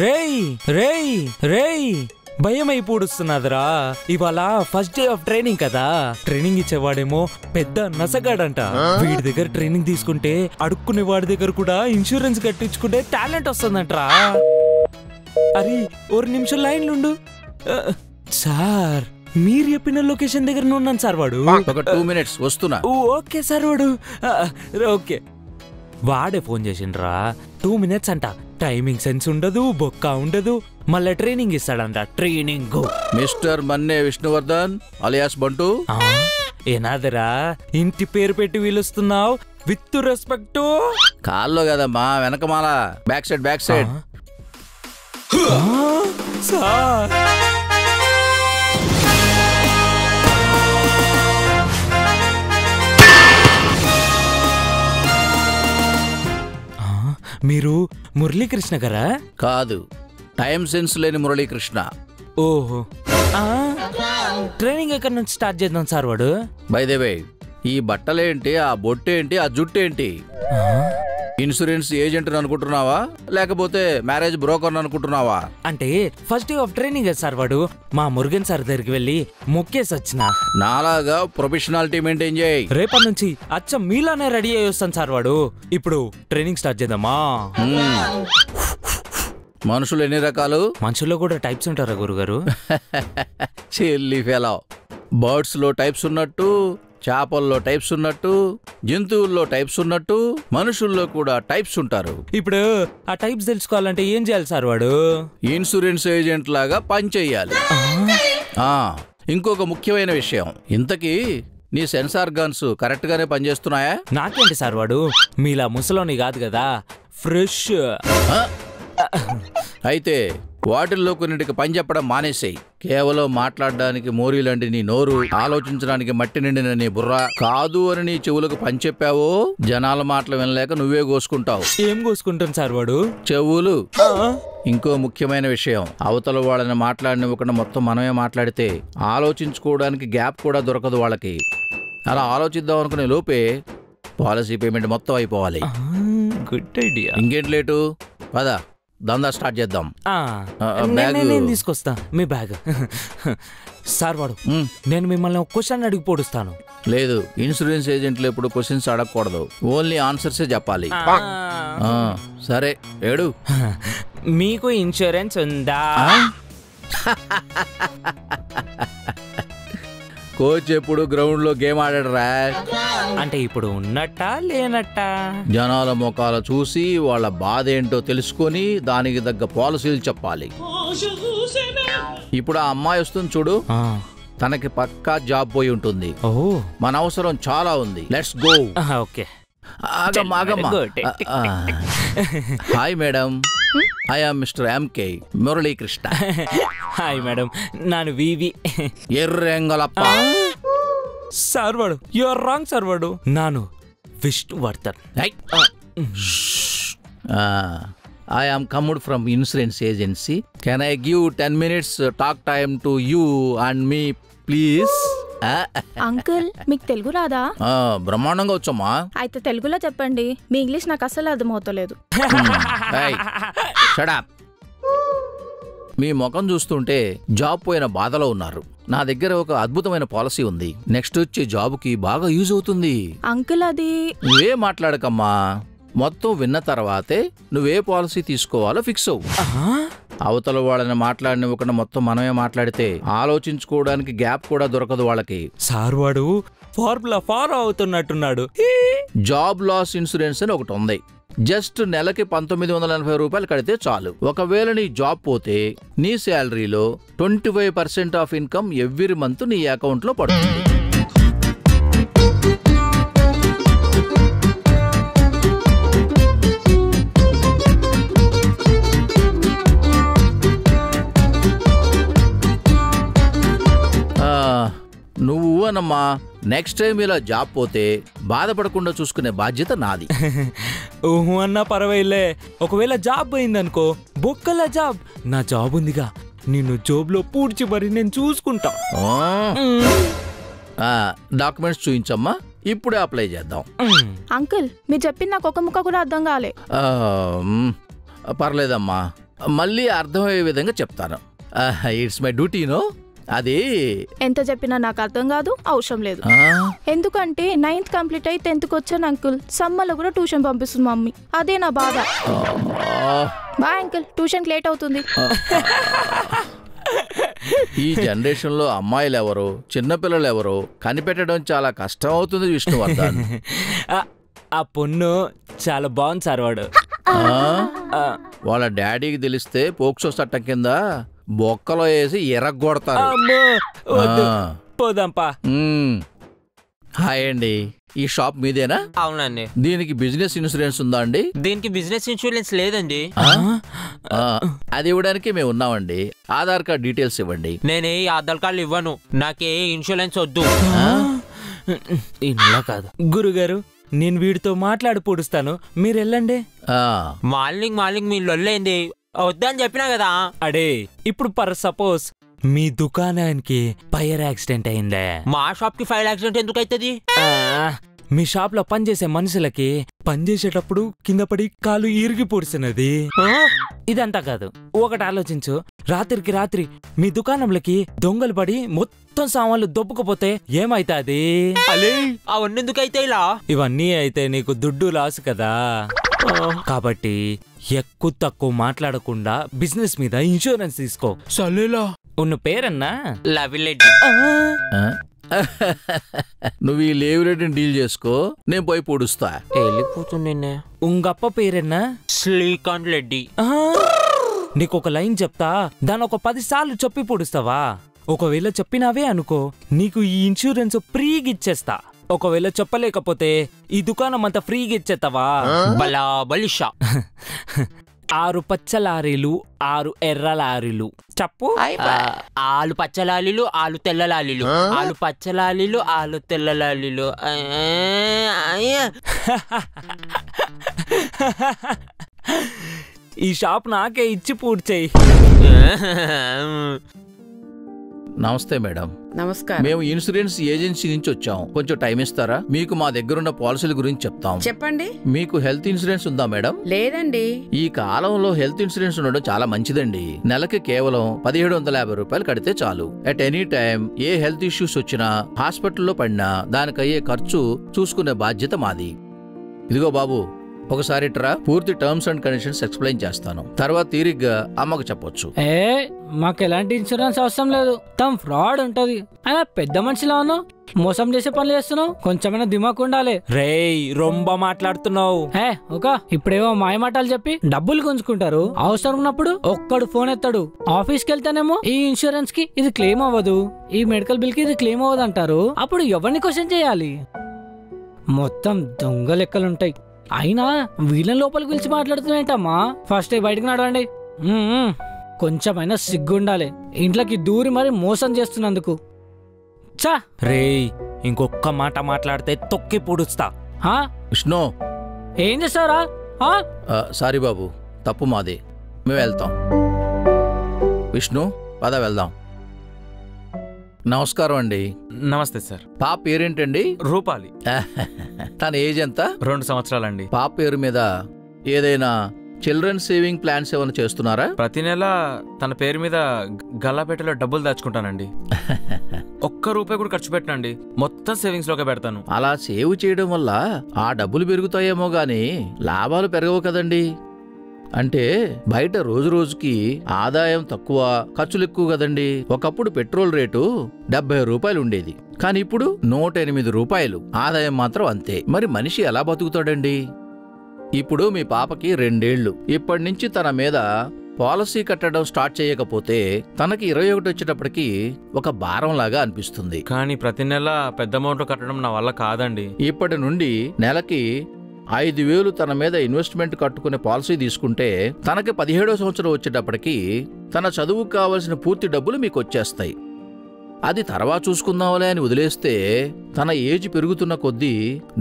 రేయ్ రేయ్ రేయ్ భయం అయిపోడుస్తున్నదిరా. ఇవాళ ఫస్ట్ డే ఆఫ్ ట్రైనింగ్ కదా. ట్రైనింగ్ ఇచ్చేవాడేమో పెద్ద నసగాడంట. వీడి దగ్గర ట్రైనింగ్ తీసుకుంటే అడుక్కునే వాడి దగ్గర కూడా ఇన్సూరెన్స్ కట్టించుకుంటే టాలెంట్ వస్తుందంట్రా. అరే ఒక నిమిషం లైన్లుండు. సార్ మీరు చెప్పిన లొకేషన్ దగ్గర ఉన్నాను సార్. వాడు ఒక 2 minutes వస్తున్నా. Okay sir. వాడు ఓకే వాడే ఫోన్ చేసిండ్రా. 2 minutes అంట. టైమింగ్ సెన్స్ ఉండదు, బొక్క ఉండదు, మళ్ళీ ట్రైనింగ్ ఇస్తాడంట. ట్రైనింగ్ మిస్టర్ మన్నే విష్ణువర్ధన్ అలియాస్ బంటు. ఏనాదరా ఇంటి పేరు పెట్టి పిలుస్తున్నావు? With respect. కాల్లో కదమ్మా, వెనకమాల, back side back side. Sir మీరు మురళీకృష్ణ గారా? కాదు, టైం సెన్స్ లేని మురళీకృష్ణ. ఓహో, ట్రైనింగ్ ఎక్కడి నుంచి స్టార్ట్ చేద్దాం సార్? వాడు బై ద వే, ఈ బట్టలేంటి, ఆ బొట్టేంటి, ఆ జుట్టేంటి? ఇన్సూరెన్స్ ఏజెంట్ అనుకుంటున్నావా లేకపోతే మ్యారేజ్ బ్రోకర్ అనుకుంటున్నావా? అంటే first day of training sir. వాడు మా మురుగన్ సార్ దగ్గరికి వెళ్ళి మొక్కేసి వచ్చిన. నాలాగా ప్రొఫెషనాలిటీ మెయింటైన్ చేయి. రేపటి నుంచి అచ్చం మీలానే రెడీ అయ్యి వస్తాను సార్. వాడు ఇప్పుడు ట్రైనింగ్ స్టార్ట్ చేద్దామా? మనుషులు ఎన్ని రకాలు? మనుషుల్లో కూడా టైప్స్ ఉంటారా గురుగారు? చెల్లి ఫెలో. బర్డ్స్ లో టైప్స్ ఉన్నట్టు, చేపల్లో టైప్స్ ఉన్నట్టు, జంతువుల్లో టైప్స్ ఉన్నట్టు, మనుషుల్లో కూడా టైప్స్ ఉంటారు. ఇప్పుడు ఆ టైప్స్ తెలుసుకోవాలంటే ఏం చేయాలి సార్? వాడు ఇన్సూరెన్స్ ఏజెంట్ లాగా పనిచేయాలి. ఇంకొక ముఖ్యమైన విషయం, ఇంతకీ నీ సెన్సార్ గన్స్ కరెక్ట్ గానే పనిచేస్తున్నాయా? నాకేంటి సార్, వాడు మీలా ముసలోని కాదు కదా, ఫ్రెష్. అయితే వాటిల్లో కొన్నిటికి పని చెప్పడం మానేసేయి. కేవలం మాట్లాడడానికి మోరీలాంటి నీ నోరు, ఆలోచించడానికి మట్టి నిండిన నీ బుర్ర, కాదు అని నీ చెవులకు పని చెప్పావో జనాల మాటలు వినలేక నువ్వే కోసుకుంటావు. ఏం కోసుకుంటాను సార్? వాడు చెవులు. ఇంకో ముఖ్యమైన విషయం, అవతల వాళ్ళని మాట్లాడినివ్వకుండా మొత్తం మనమే మాట్లాడితే ఆలోచించుకోవడానికి గ్యాప్ కూడా దొరకదు వాళ్ళకి. అలా ఆలోచిద్దాం అనుకునే లోపే పాలసీ పేమెంట్ మొత్తం అయిపోవాలి. Good idea. ఇంకేంటి లేటు, పద దందా స్టార్ట్ చేద్దాం. నేను తీసుకొస్తా మీ బ్యాగ్. సార్ వాడు నేను మిమ్మల్ని ఒక క్వశ్చన్ అడిగి పొడుస్తాను. లేదు, ఇన్సూరెన్స్ ఏజెంట్లు ఎప్పుడు క్వశ్చన్స్ అడగకూడదు, ఓన్లీ ఆన్సర్సే చెప్పాలి. సరే ఏడు. మీకు ఇన్సూరెన్స్ ఉందా? కోచ్ ఎప్పుడు గ్రౌండ్ లో గేమ్ ఆడాడరా? అంటే ఇప్పుడు ఉన్నట్టా లేనట్టా? జనాల ముఖాల చూసి వాళ్ళ బాధ ఏంటో తెలుసుకొని దానికి తగ్గ పాలసీలు చెప్పాలి. ఇప్పుడు ఆ అమ్మాయి వస్తుంది చూడు, తనకి పక్కా జాబ్ పోయి ఉంటుంది. మన అవసరం చాలా ఉంది. Let's go. Okay. Hi madam, I am mister MK Muralikrishna. Hi madam, ನಾನು వివి ఎర్రెంగలప్ప. సార్ వాడు యు ఆర్ రాంగ్ సార్. వాడు ನಾನು Vishnuvardhan. I am coming from insurance agency. Can I give 10 minutes talk time to you and me, please? Uncle, మీకు తెలుగు రాదా? బ్రహ్మాండంగా వచ్చమ్మా. అయితే తెలుగులో చెప్పండి, మీ ఇంగ్లీష్ నాకు అస్సలు అర్థమవుతలేదు. Shut up. మీ ముఖం చూస్తుంటే జాబ్ పోయిన బాధలో ఉన్నారు. నా దగ్గర ఒక అద్భుతమైన పాలసీ ఉంది, నెక్స్ట్ వచ్చే జాబ్కి బాగా యూజ్ అవుతుంది. అంకుల్ అది... నువ్వే మాట్లాడకమ్మా, మొత్తం విన్న తర్వాతే నువ్వే పాలసీ తీసుకోవాలో ఫిక్స్ అవ్వు. అవతల వాళ్ళని మాట్లాడినివ్వకుండా మొత్తం మనమే మాట్లాడితే ఆలోచించుకోవడానికి గ్యాప్ కూడా దొరకదు వాళ్ళకి. సార్ వాడు ఫార్ములా ఫాలో అవుతున్నట్టున్నాడు. జాబ్ లాస్ ఇన్సూరెన్స్ అని ఒకటి ఉంది. జస్ట్ నెలకి 1980 రూపాయలు కడితే చాలు. ఒకవేళ నీ జాబ్ పోతే నీ శాలరీలో 25% ఆఫ్ ఇన్కమ్ ఎవ్రీ మంత్ నీ అకౌంట్ లో పడుతుంది. నువ్వు అనమ్మా, నెక్స్ట్ టైం ఇలా జాబ్ పోతే బాధపడకుండా చూసుకునే బాధ్యత నాది. ఓహో అన్నా పర్వాలే. ఒకవేళ జాబ్ పోయిందనుకో, బొక్కల జాబ్. నా జాబ్ ఉందిగా, నిన్ను జాబ్ లో పూడ్చి మరి నేను చూసుకుంటా. డాక్యుమెంట్స్ చూపించమ్మా, ఇప్పుడే అప్లై చేద్దాం. అంకుల్, మీరు చెప్పింది నాకు ఒక ముక్క కూడా అర్థం కాలే. పర్లేదమ్మా, మళ్ళీ అర్థమయ్యే విధంగా చెప్తాను. It's my duty no. అది ఎంత చెప్పినా నాకు అర్థం కాదు, అవసరం లేదు. ఎందుకంటే 9th కంప్లీట్ అయి 10th వచ్చాను అంకుల్. సమ్మర్లో కూడా ట్యూషన్ పంపిస్తుంది మమ్మీ, అదే నా బాధ. బాయ్ అంకుల్, ట్యూషన్కి లేట్ అవుతుంది. ఈ జనరేషన్లో అమ్మాయిలు ఎవరు, చిన్నపిల్లలు ఎవరు కనిపెట్టడం చాలా కష్టం అవుతుంది విష్ణువర్ధన్. ఆ పొన్ను చాలా బాగుంది సార్. వాడు వాళ్ళ డాడీకి తెలిస్తే పోక్సో చట్టం కింద బొక్కలో వేసి ఎరగొడతారు. పోదాంపా. హాయ్ అండి, ఈ షాప్ మీదేనా? అవునండి. దీనికి బిజినెస్ ఇన్సూరెన్స్ ఉందా అండి? దీనికి బిజినెస్ ఇన్సూరెన్స్ లేదండి. అది ఇవ్వడానికి మేము ఉన్నామండి. ఆధార్ కార్డ్ డీటెయిల్స్ ఇవ్వండి. నేనే ఆధార్ కార్డు ఇవ్వను, నాకే ఇన్సూరెన్స్ వద్దు. ఇలా కాదు గురుగారు, నేను వీడితో మాట్లాడి పొడుస్తాను, మీరు వెళ్ళండి. మార్నింగ్ మీ లొల్లేంది, వద్దని చెప్పినా కదా. అడే ఇప్పుడు ఫర్ సపోజ్ మీ దుకాణానికి ఫైర్ యాక్సిడెంట్ అయిందే, మా షాప్ కి ఫైర్ యాక్సిడెంట్ ఎందుకు అవుతుంది? మీ షాప్ లో పనిచేసే మనుషులకి పనిచేసేటప్పుడు కింద పడి కాలు ఇరిగి పొడిసినది. ఇదంతా కాదు, ఒకటి ఆలోచించు. రాత్రికి రాత్రి మీ దుకాణంలోకి దొంగలు పడి మొత్తం సామాన్లు దొబ్బకపోతే ఏమైతాది? అవన్నీ ఎందుకు అయితే ఇలా? ఇవన్నీ అయితే నీకు దుడ్డు లాస్ కదా. కాబట్టి ఎక్కువ తక్కువ మాట్లాడకుండా బిజినెస్ మీద ఇన్సూరెన్స్ తీసుకో. సలేలా ఉన్న పేరన్నా లవిలెడ్డి. నువ్వు ఈ లేవిరెడ్డిని డీల్ చేసుకో, నేను పోయి పొడుస్తా. వెళ్ళిపోతుంది. ఉంగప్ప పేరన్నా శ్రీకాంత్ రెడ్డి. నీకొక లైన్ చెప్తా, దాని ఒక 10 సార్లు చెప్పి పొడుస్తావా? ఒకవేళ చెప్పినావే అనుకో, నీకు ఈ ఇన్సూరెన్స్ ఫ్రీగా ఇచ్చేస్తా. ఒకవేళ చెప్పలేకపోతే ఈ దుకాణం అంతా ఫ్రీగా ఇచ్చేస్తావా? బలా బలిషా. 6 పచ్చ లారీలు 6 ఎర్ర లారీలు చెప్పు. 6 పచ్చ లాలీలు 6 తెల్ల లాలీలు, 6 పచ్చ లాలీలు 6 తెల్ల లాలీలు. ఈ షాప్ నాకే ఇచ్చి పూర్తి చెయ్యి. నమస్తే మేడం. నమస్కారం. మేము ఇన్సూరెన్స్ ఏజెన్సీ నుంచి వచ్చాం, కొంచెం టైం ఇస్తారా? మీకు మా దగ్గరున్న పాలసీల గురించి చెప్తాం. చెప్పండి. మీకు హెల్త్ ఇన్సూరెన్స్ ఉందా మేడం? లేదండి. ఈ కాలంలో హెల్త్ ఇన్సూరెన్స్ ఉండడం చాలా మంచిదండి. నెలకి కేవలం 1750 రూపాయలు కడితే చాలు. At any time A health issues వచ్చినా, హాస్పిటల్లో పడినా దానికయ్యే ఖర్చు చూసుకునే బాధ్యత మాది. ఇదిగో బాబు, ఒకసారి ట్రా, పూర్తి టర్మ్స్ అండ్ కండిషన్స్ ఎక్స్ప్లెయిన్ చేస్తాను. తర్వాత తీరిగ్గా అమ్మకు చెప్పొచ్చు. మాకు ఎలాంటి ఇన్సూరెన్స్ అవసరం లేదు, తమ ఫ్రాడ్ ఉంటది. అయినా పెద్ద మనిషిలా ఉన్నావు, మోసం చేసే పనులు చేస్తున్నావు, కొంచెమైనా దిమాకు ఉండాలి. రేయ్ రొంబ మాట్లాడుతున్నావు. ఇప్పుడేమో మాయమాటలు చెప్పి డబ్బులు గుంజుకుంటారు. అవసరం ఉన్నప్పుడు ఒక్కడు ఫోన్ ఎత్తాడు. ఆఫీస్కి వెళ్తేనేమో ఈ ఇన్సూరెన్స్ కి ఇది క్లెయిమ్ అవ్వదు, ఈ మెడికల్ బిల్ కి ఇది క్లెయిమ్ అవ్వదు అంటారు. అప్పుడు ఎవరిని క్వశ్చన్ చేయాలి? మొత్తం దొంగ లెక్కలుంటాయి. అయినా వీళ్ళని లోపలికి పిలిచి మాట్లాడుతున్నాయంటమ్మా. ఫస్ట్ బయటకు నడవండి. కొంచెమైనా సిగ్గుండాలి, ఇంట్లోకి దూరి మరి మోసం చేస్తున్నందుకు. చా రేయ్, ఇంకొక్క మాట మాట్లాడితే తొక్కి పొడుస్తా. విష్ణు, ఏం చేస్తారా? సారీ బాబు, తప్పు మాది, మేము వెళ్తాం. విష్ణు, పద వెళ్దాం. నమస్కారం అండి. నమస్తే సార్. పాప పేరేంటండి? రూపాలి. తన ఏజ్ ఎంత? 2 సంవత్సరాలండి. పాప పేరు మీద ఏదైనా చిల్డ్రన్ సేవింగ్ ప్లాన్స్ ఏమైనా చేస్తున్నారా? ప్రతి నెల తన పేరు మీద గల్లాపేటలో డబ్బులు దాచుకుంటానండి. ఒక్క రూపాయి కూడా ఖర్చు పెట్టనండి, మొత్తం సేవింగ్స్ లోకే పెడతాను. అలా సేవ్ చేయడం వల్ల ఆ డబ్బులు పెరుగుతాయేమో గానీ లాభాలు పెరగవు కదండి. అంటే బయట రోజు రోజుకి ఆదాయం తక్కువ, ఖర్చులు ఎక్కువ కదండి. ఒకప్పుడు పెట్రోల్ రేటు 70 రూపాయలు ఉండేది, కానీ ఇప్పుడు 108 రూపాయలు. ఆదాయం మాత్రం అంతే. మరి మనిషి ఎలా బతుకుతాడండి? ఇప్పుడు మీ పాపకి 2 ఏళ్లు. ఇప్పటి నుంచి తన మీద పాలసీ కట్టడం స్టార్ట్ చేయకపోతే తనకి 21 వచ్చేటప్పటికి ఒక భారంలాగా అనిపిస్తుంది. కానీ ప్రతి నెల పెద్ద అమౌంట్ కట్టడం నా వల్ల కాదండి. ఇప్పటి నుండి నెలకి 5,000 తన మీద ఇన్వెస్ట్మెంట్ కట్టుకునే పాలసీ తీసుకుంటే తనకి 17వ సంవత్సరం వచ్చేటప్పటికి తన చదువుకు కావలసిన పూర్తి డబ్బులు మీకు వచ్చేస్తాయి. అది తర్వాత చూసుకుందాంలే అని వదిలేస్తే తన ఏజ్ పెరుగుతున్న కొద్దీ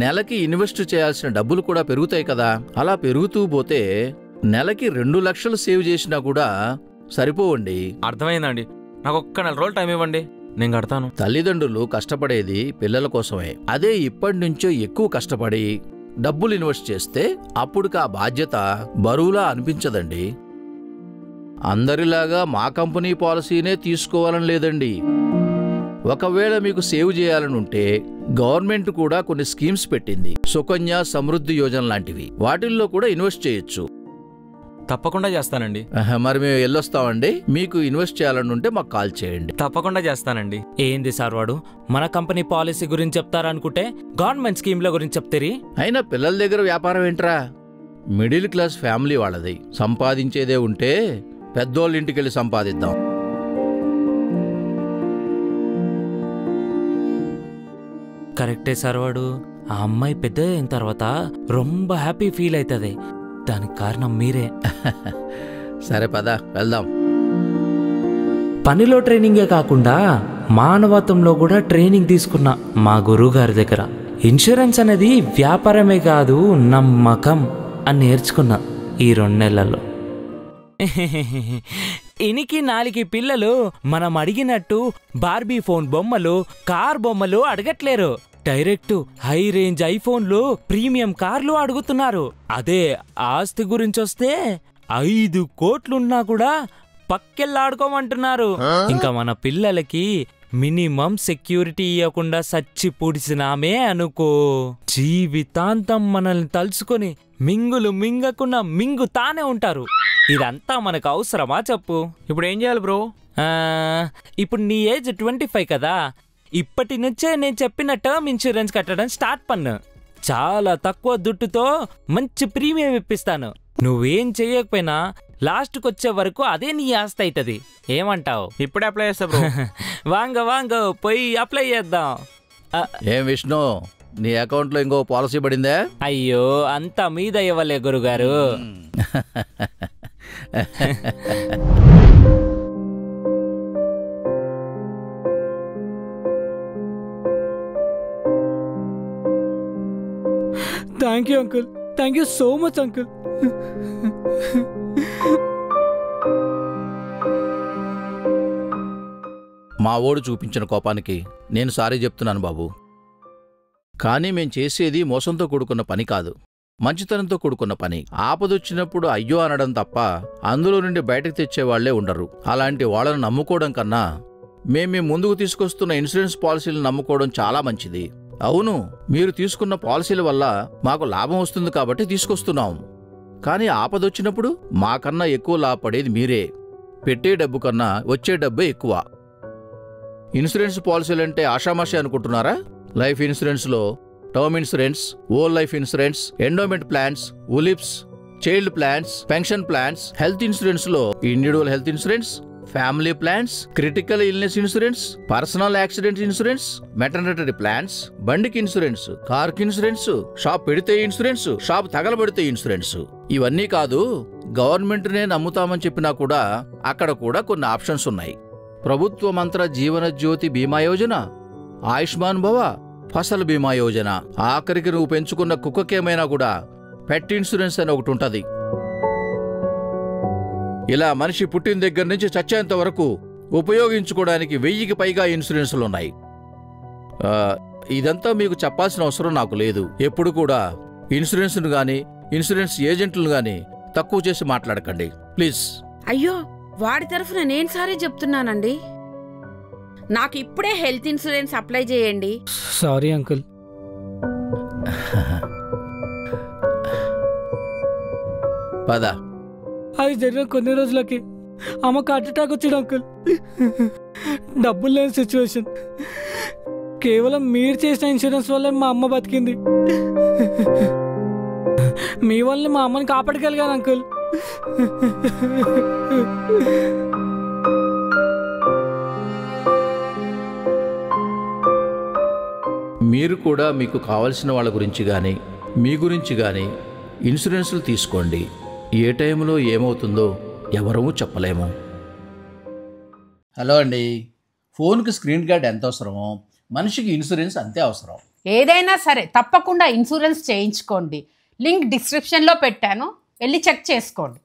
నెలకి ఇన్వెస్ట్ చేయాల్సిన డబ్బులు కూడా పెరుగుతాయి కదా. అలా పెరుగుతూ పోతే నెలకి 2 లక్షలు సేవ్ చేసినా కూడా సరిపోవండి. అర్థమైందండి, నాకు ఒక్క 4 రోజులు టైం ఇవ్వండి, నేను కడతాను. తల్లిదండ్రులు కష్టపడేది పిల్లల కోసమే. అదే ఇప్పటి నుంచో ఎక్కువ కష్టపడి డబ్బులు ఇన్వెస్ట్ చేస్తే అప్పుడుకి ఆ బాధ్యత బరువులా అనిపించదండి. అందరిలాగా మా కంపెనీ పాలసీనే తీసుకోవాలని లేదండి. ఒకవేళ మీకు సేవ్ చేయాలని ఉంటే గవర్నమెంట్ కూడా కొన్ని స్కీమ్స్ పెట్టింది, సుకన్య సమృద్ధి యోజన లాంటివి. వాటిల్లో కూడా ఇన్వెస్ట్ చేయొచ్చు. తప్పకుండా చేస్తానండి. మరి మేము వెళ్ళొస్తామండి. మీకు ఇన్వెస్ట్ చేయాలని ఉంటే మాకు కాల్ చేయండి. తప్పకుండా చేస్తానండి. ఏంది సార్ వాడు మన కంపెనీ పాలసీ గురించి చెప్తారనుకుంటే గవర్నమెంట్ స్కీమ్ల గురించి చెప్తారి. అయినా పిల్లల దగ్గర వ్యాపారం ఏంట్రా? మిడిల్ క్లాస్ ఫ్యామిలీ వాళ్ళది. సంపాదించేదే ఉంటే పెద్దోళ్ళ ఇంటికి వెళ్ళి సంపాదిద్దాం. కరెక్టే సార్ వాడు. ఆ అమ్మాయి పెద్ద అయిన తర్వాత రొంబ హ్యాపీ ఫీల్ అవుతుంది. దానికి కారణం మీరే. సరే పద వెళ్దాం. పనిలో ట్రైనింగే కాకుండా మానవత్వంలో కూడా ట్రైనింగ్ తీసుకున్నా మా గురువు గారి దగ్గర. ఇన్సూరెన్స్ అనేది వ్యాపారమే కాదు, నమ్మకం అని నేర్చుకున్నా ఈ 2 నెలల్లో. ఇనికి 4 పిల్లలు మనం అడిగినట్టు బార్బీ ఫోన్ బొమ్మలు, కార్ బొమ్మలు అడగట్లేరు. డైరెక్ట్ హై రేంజ్ ఐఫోన్లు, ప్రీమియం కార్లు అడుగుతున్నారు. అదే ఆస్తి గురించి వస్తే 5 కోట్లున్నా కూడా పక్కెళ్ళాడుకోమంటున్నారు. ఇంకా మన పిల్లలకి మినిమం సెక్యూరిటీ ఇవ్వకుండా సచ్చి పూడిసినామే అనుకో, జీవితాంతం మనల్ని తలుచుకొని మింగులు మింగకుండా మింగుతానే ఉంటారు. ఇదంతా మనకు అవసరమా చెప్పు? ఇప్పుడు ఏం చేయాలి బ్రో? ఇప్పుడు నీ ఏజ్ 25 కదా. ఇప్పటి నుంచే నేను చెప్పిన టర్మ్ ఇన్సూరెన్స్ కట్టడం స్టార్ట్ పన్ను. చాలా తక్కువ దుట్టుతో మంచి ప్రీమియం ఇప్పిస్తాను. నువ్వేం చెయ్యకపోయినా లాస్ట్కి వచ్చే వరకు అదే నీ ఆస్తి అవుతుంది. ఏమంటావు? ఇప్పుడే అప్లై చేస్తా బ్రో. వాంగ పోయి అప్లై చేద్దాం. ఏం విష్ణు, నీ అకౌంట్లో ఇంకో పాలసీ పడిందే? అయ్యో, అంతా మీద ఇవ్వలే గురుగారు. Thank you uncle. Thank you so much uncle. మా ఓడు చూపించిన కోపానికి నేను సారీ చెప్తున్నాను బాబు. కానీ మేం చేసేది మోసంతో కూడుకున్న పని కాదు, మంచితనంతో కూడుకున్న పని. ఆపదొచ్చినప్పుడు అయ్యో అనడం తప్ప అందులో నుండి బయటకు తెచ్చేవాళ్లే ఉండరు. అలాంటి వాళ్ళను నమ్ముకోవడం కన్నా మేము ముందుకు తీసుకొస్తున్న ఇన్సూరెన్స్ పాలసీలను నమ్ముకోవడం చాలా మంచిది. అవును, మీరు తీసుకున్న పాలసీల వల్ల మాకు లాభం వస్తుంది కాబట్టి తీసుకొస్తున్నాం. కానీ ఆపదొచ్చినప్పుడు మాకన్నా ఎక్కువ లాభపడేది మీరే. పెట్టే డబ్బు కన్నా వచ్చే డబ్బే ఎక్కువ. ఇన్సూరెన్స్ పాలసీలంటే ఆషామాషి అనుకుంటున్నారా? లైఫ్ ఇన్సూరెన్స్లో term insurance, whole life insurance, endowment plans, ULIPs, child plans, pension plans, health ఇన్సూరెన్స్లో individual health insurance, family plans, critical illness insurance, personal accident insurance, maternity plans, బండికి ఇన్సూరెన్స్, కార్కి ఇన్సూరెన్స్, షాప్ పెడితే insurance, shop తగలబడితే insurance. ఇవన్నీ కాదు, గవర్నమెంట్నే నమ్ముతామని చెప్పినా కూడా అక్కడ కూడా కొన్ని ఆప్షన్స్ ఉన్నాయి. ప్రభుత్వ మంత్ర జీవన జ్యోతి బీమా యోజన, ఆయుష్మాన్ భవ, ఫసల్ బీమా యోజన. ఆఖరికి నువ్వు పెంచుకున్న కుక్కకేమైనా కూడా పెట్ ఇన్సూరెన్స్ అని ఒకటి ఉంటది. ఇలా మనిషి పుట్టిన దగ్గర నుంచి చచ్చేంత వరకు ఉపయోగించుకోవడానికి 1000కి పైగా ఇన్సూరెన్సులున్నాయి. ఇదంతా మీకు చెప్పాల్సిన అవసరం నాకు లేదు. ఎప్పుడు కూడా ఇన్సూరెన్స్ను గాని ఇన్సూరెన్స్ ఏజెంట్లను గాని తక్కువ చేసి మాట్లాడకండి ప్లీజ్. అయ్యో, వాడి తరఫున నేను సారీ చెప్తున్నానండి. నాకు ఇప్పుడే హెల్త్ ఇన్సూరెన్స్ అప్లై చేయండి. Sorry uncle. పద. అది జరిగిన కొన్ని రోజులకి అమ్మకు హార్ట్ అటాక్ వచ్చింది అంకుల్. డబ్బులు లేని సిచ్యువేషన్. కేవలం మీరు చేసిన ఇన్సూరెన్స్ వల్లే మా అమ్మ బతికింది. మీ వల్ల మా అమ్మని కాపాడగలిగాను అంకుల్. మీరు కూడా మీకు కావలసిన వాళ్ళ గురించి కానీ మీ గురించి కానీ ఇన్సూరెన్సులు తీసుకోండి. ఏ టైంలో ఏమవుతుందో ఎవరూ చెప్పలేము. హలో అండి, ఫోన్కి స్క్రీన్ గార్డ్ ఎంత అవసరమో మనిషికి ఇన్సూరెన్స్ అంతే అవసరం. ఏదైనా సరే తప్పకుండా ఇన్సూరెన్స్ చేయించుకోండి. లింక్ డిస్క్రిప్షన్లో పెట్టాను, వెళ్ళి చెక్ చేసుకోండి.